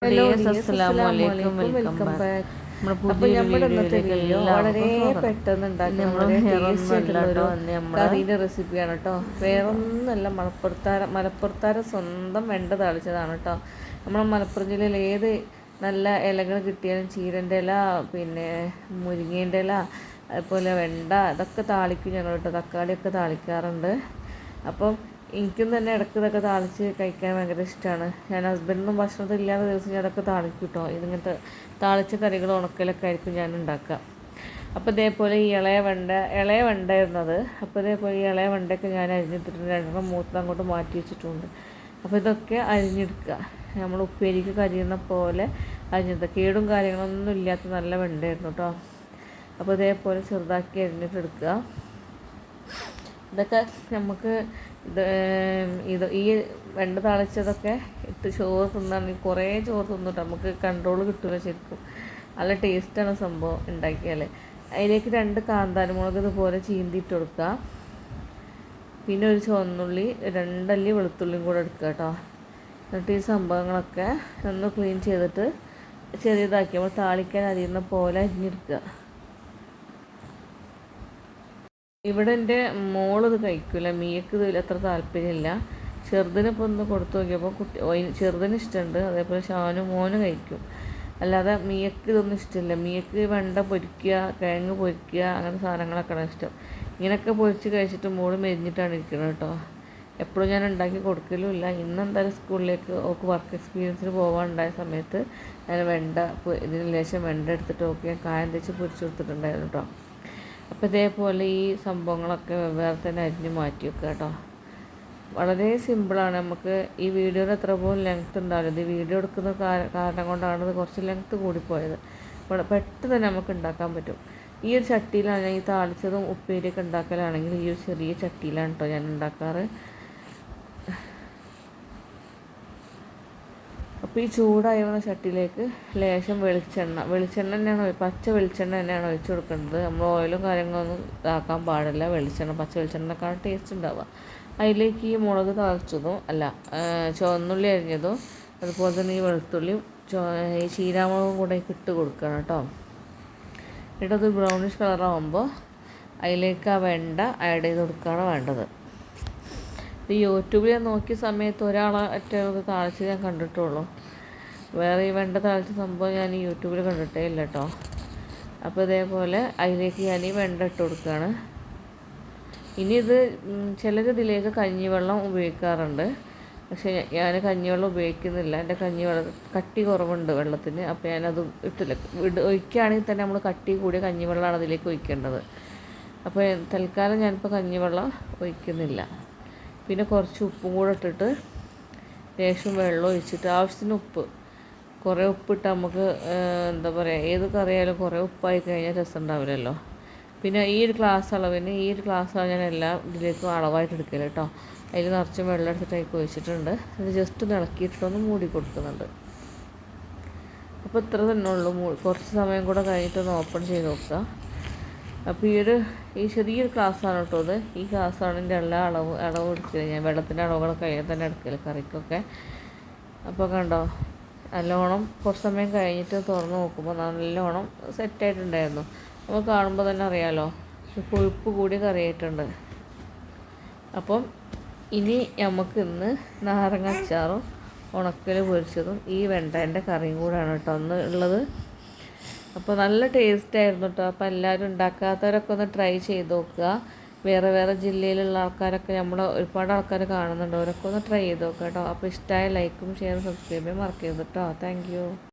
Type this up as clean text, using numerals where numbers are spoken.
Hello dears dears, അസ്സലാമു അസ്സലാമു അലൈക്കും. അലൈക്കും. Welcome welcome back. ബാക്ക്. നമ്മുടെ അപ്പോൾ പുതിയൊരു നമ്മുടെ ഇന്നത്തെ വീഡിയോയിലേക്ക് വീഡിയോ വളരെ എല്ലാവർക്കും സ്വാഗതം. പെട്ടെന്ന് ഇന്ന് ഉണ്ടാക്കുന്ന നമ്മൾ വളരെ ഹെയർ ടേസ്റ്റി ഒന്നും അല്ല ആയിട്ടുള്ളൊരു കേട്ടോ, ഇന്ന് നമ്മൾ കറീൻ്റെ റെസിപ്പിയാണ് കേട്ടോ. വേറൊന്നുമല്ല, മലപ്പുറത്താരെ സ്വന്തം വെണ്ട താളിച്ചതാണ് കേട്ടോ. നമ്മൾ മലപ്പുറം ജില്ലയിൽ ഏത് നല്ല ഇലകൾ കിട്ടിയാലും ചീരൻ്റെ ഇല, പിന്നെ മുരിങ്ങേൻ്റെ ഇല, അതുപോലെ വെണ്ട, ഇതൊക്കെ താളിക്കും ഞങ്ങൾ കേട്ടോ. തക്കാളിയൊക്കെ താളിക്കാറുണ്ട്. അപ്പം എനിക്കും തന്നെ ഇടയ്ക്ക് ഇതൊക്കെ താളിച്ച് കഴിക്കാൻ ഭയങ്കര ഇഷ്ടമാണ്. ഞാൻ ഹസ്ബൻഡിനും ഭക്ഷണത്തിൽ ഇല്ലാത്ത ദിവസം ഞാൻ അതൊക്കെ താളിക്കും കേട്ടോ. ഇതിങ്ങനത്തെ താളിച്ച കറികൾ ഉണക്കലൊക്കെ ആയിരിക്കും ഞാൻ ഉണ്ടാക്കുക. അപ്പോൾ ഇതേപോലെ ഈ ഇളയ വെണ്ട ഇരുന്നത്. അപ്പോൾ ഇതേപോലെ ഈ ഇളയ വെണ്ടയൊക്കെ ഞാൻ അരിഞ്ഞെടുത്തിട്ടുണ്ട്. രണ്ടെണ്ണം മൂത്ത് അങ്ങോട്ട് മാറ്റി വെച്ചിട്ടുണ്ട്. അപ്പോൾ ഇതൊക്കെ അരിഞ്ഞെടുക്കുക. നമ്മൾ ഉപ്പേരിക്ക് കരിയുന്ന പോലെ അരിഞ്ഞെടുക്കുക. കേടും കാര്യങ്ങളൊന്നും ഇല്ലാത്ത നല്ല വെണ്ടയായിരുന്നു കേട്ടോ. അപ്പോൾ ഇതേപോലെ ചെറുതാക്കി അരിഞ്ഞിട്ടെടുക്കുക. ഇതൊക്കെ നമുക്ക് ഈ വെണ്ട താളിച്ചതൊക്കെ ഇട്ട് ചോറ് തിന്നാണെങ്കിൽ കുറേ ചോറ് തിന്നിട്ട് നമുക്ക് കൺട്രോൾ കിട്ടില്ല ശരിക്കും. നല്ല ടേസ്റ്റാണ് സംഭവം ഉണ്ടാക്കിയാൽ. അതിലേക്ക് 2 കാന്താരിമുളക് ഇതുപോലെ ചീന്തിയിട്ട് കൊടുക്കുക. പിന്നെ ഒരു ചുവന്നുള്ളി, 2 അല്ലി വെളുത്തുള്ളിയും കൂടെ എടുക്കുക കേട്ടോ. എന്നിട്ട് ഈ സംഭവങ്ങളൊക്കെ ഒന്ന് ക്ലീൻ ചെയ്തിട്ട് ചെറിയതാക്കി നമ്മൾ താളിക്കാൻ അരിയുന്ന പോലെ അരിഞ്ഞെടുക്കുക. ഇവിടെ എൻ്റെ മോളിത് കഴിക്കില്ല, മീയക്ക് ഇതിൽ അത്ര താല്പര്യമില്ല. ചെറുതിനിപ്പോൾ ഒന്ന് കൊടുത്തു നോക്കിയപ്പോൾ ചെറുതിന് ഇഷ്ടമുണ്ട്. അതേപോലെ മോന് കഴിക്കും. അല്ലാതെ മീയക്ക് ഇതൊന്നും ഇഷ്ടമില്ല. മീയക്ക് വെണ്ട പൊരിക്കുക, കിഴങ്ങ് പൊരിക്കുക, അങ്ങനത്തെ സാധനങ്ങളൊക്കെയാണ് ഇഷ്ടം. ഇങ്ങനെയൊക്കെ പൊരിച്ച് കഴിച്ചിട്ട് മോള് മെരിഞ്ഞിട്ടാണ് ഇരിക്കുന്നത് കേട്ടോ. എപ്പോഴും ഞാൻ ഉണ്ടാക്കി കൊടുക്കലുമില്ല. ഇന്നെന്തായാലും സ്കൂളിലേക്ക് ഓക്ക് വർക്ക് എക്സ്പീരിയൻസിന് പോകാനുണ്ടായ സമയത്ത് ഞാൻ ഇതിന് ലേശം വെണ്ട എടുത്തിട്ട് ഓക്കെ ഞാൻ കായം തെച്ച് പൊരിച്ച് കൊടുത്തിട്ടുണ്ടായിരുന്നു കേട്ടോ. അപ്പോൾ ഇതേപോലെ ഈ സംഭവങ്ങളൊക്കെ വേറെ തന്നെ അരിഞ്ഞ് മാറ്റി വെക്കുക കേട്ടോ. വളരെ സിമ്പിളാണ്. നമുക്ക് ഈ വീഡിയോയിൽ എത്ര പോലും ലെങ്ത്ത് ഉണ്ടാവില്ല. ഇത് വീഡിയോ എടുക്കുന്ന കാരണം കൊണ്ടാണ് ഇത് കുറച്ച് ലെങ്ത്ത് കൂടിപ്പോയത്. പെട്ടെന്ന് തന്നെ നമുക്ക് ഉണ്ടാക്കാൻ പറ്റും. ഈ ഒരു ചട്ടിയിലാണ് ഞാൻ ഈ താളിച്ചതും ഉപ്പേരിയൊക്കെ ഉണ്ടാക്കലാണെങ്കിൽ ഈ ഒരു ചെറിയ ചട്ടിയിലാണ് കേട്ടോ ഞാൻ ഉണ്ടാക്കാറ്. അപ്പോൾ ഈ ചൂടായി വന്ന ചട്ടിയിലേക്ക് ലേശം വെളിച്ചെണ്ണ തന്നെയാണ്, പച്ച വെളിച്ചെണ്ണ തന്നെയാണ് ഒഴിച്ച് കൊടുക്കേണ്ടത്. നമ്മൾ ഓയിലും കാര്യങ്ങളൊന്നും ഇതാക്കാൻ പാടില്ല. പച്ച വെളിച്ചെണ്ണക്കാണ് ടേസ്റ്റ് ഉണ്ടാവുക. അതിലേക്ക് ഈ മുളക് താളിച്ചതും ചുവന്നുള്ളി അരിഞ്ഞതും അതുപോലെ തന്നെ ഈ വെളുത്തുള്ളിയും ഈ ചീരാമുളകും കൂടെ ഇട്ട് കൊടുക്കണം കേട്ടോ. ഇട്ടത് ബ്രൗണിഷ് കളറാകുമ്പോൾ അതിലേക്ക് ആ വെണ്ട ആഡ് ചെയ്ത് കൊടുക്കുകയാണ് വേണ്ടത്. ഈ യൂട്യൂബിൽ ഞാൻ നോക്കിയ സമയത്ത് ഒരാളെ ഒറ്റ താളിച്ച് ഞാൻ കണ്ടിട്ടുള്ളൂ. വേറെ ഈ വെണ്ട താളിച്ച സംഭവം ഞാൻ ഈ യൂട്യൂബിൽ കണ്ടിട്ടേ ഇല്ല കേട്ടോ. അപ്പോൾ ഇതേപോലെ അതിലേക്ക് ഞാൻ ഈ വെണ്ട ഇട്ട് കൊടുക്കുകയാണ്. ഇനി ഇത് ഇതിലേക്ക് കഞ്ഞിവെള്ളം ഉപയോഗിക്കാറുണ്ട്. പക്ഷേ ഞാൻ കഞ്ഞിവെള്ളം ഉപയോഗിക്കുന്നില്ല. എൻ്റെ കഞ്ഞിവെള്ളം കട്ടി കുറവുണ്ട് വെള്ളത്തിന്. അപ്പോൾ ഞാനത് ഇട്ടില്ല. ഒഴിക്കുകയാണെങ്കിൽ തന്നെ നമ്മൾ കട്ടി കൂടിയ കഞ്ഞിവെള്ളമാണ് അതിലേക്ക് ഒഴിക്കേണ്ടത്. അപ്പോൾ തൽക്കാലം ഞാനിപ്പോൾ കഞ്ഞിവെള്ളം ഒഴിക്കുന്നില്ല. പിന്നെ കുറച്ച് ഉപ്പും കൂടെ ഇട്ടിട്ട് ലേശം വെള്ളം ഒഴിച്ചിട്ട് ആവശ്യത്തിന് ഉപ്പ്, കുറേ ഉപ്പിട്ട് നമുക്ക് എന്താ പറയുക, ഏത് കറിയായാലും കുറേ ഉപ്പായി കഴിഞ്ഞാൽ രസം ഉണ്ടാവില്ലല്ലോ. പിന്നെ ഈ ഒരു ഗ്ലാസ് അളവ് ഞാൻ എല്ലാ ഇതിലേക്കും അളവായിട്ട് എടുക്കല് കേട്ടോ. അതിൽ നിറച്ചും വെള്ളം എടുത്തിട്ട് അതിലേക്ക് ഒഴിച്ചിട്ടുണ്ട്. അത് ജസ്റ്റ് ഒന്ന് ഇളക്കിയിട്ടൊന്ന് മൂടി കൊടുക്കുന്നുണ്ട്. അപ്പോൾ ഇത്ര തന്നെ ഉള്ളൂ. കുറച്ച് സമയം കൂടെ കഴിഞ്ഞിട്ടൊന്ന് ഓപ്പൺ ചെയ്ത് നോക്കുക. അപ്പോൾ ഈ ചെറിയൊരു ഗ്ലാസ്സാണ് കേട്ടോ ഇത്. ഈ ഗ്ലാസ്സാണ് എൻ്റെ എല്ലാ അളവ് എടുക്കല്. ഞാൻ വെള്ളത്തിൻ്റെ അളവുകളൊക്കെ അതിൽ തന്നെ എടുക്കല് കറിക്കൊക്കെ. അപ്പോൾ കണ്ടോ, നല്ലോണം കുറച്ച് സമയം കഴിഞ്ഞിട്ട് തുറന്ന് നോക്കുമ്പോൾ നല്ലോണം സെറ്റായിട്ടുണ്ടായിരുന്നു. നമുക്ക് കാണുമ്പോൾ തന്നെ അറിയാമല്ലോ, കൊഴുപ്പ് കൂടി കറിയായിട്ടുണ്ട്. അപ്പം ഇനി നമുക്കിന്ന് നാരങ്ങ അച്ചാറും ഉണക്കൽ പൊരിച്ചതും ഈ വെണ്ടേൻ്റെ കറിയും കൂടെയാണ് കേട്ടോ ഒന്ന് ഉള്ളത്. അപ്പോൾ നല്ല ടേസ്റ്റായിരുന്നു കേട്ടോ. അപ്പോൾ എല്ലാവരും ഉണ്ടാക്കാത്തവരൊക്കെ ഒന്ന് ട്രൈ ചെയ്ത് നോക്കുക. വേറെ ജില്ലയിലുള്ള ആൾക്കാരൊക്കെ ഒരുപാട് ആൾക്കാർ കാണുന്നുണ്ട്. അവരൊക്കെ ഒന്ന് ട്രൈ ചെയ്ത് നോക്കുക കേട്ടോ. അപ്പോൾ ഇഷ്ടമായ ലൈക്കും ഷെയറും സബ്സ്ക്രൈബ് ചെയ്യാൻ മറക്കരുത് കേട്ടോ. Thank you.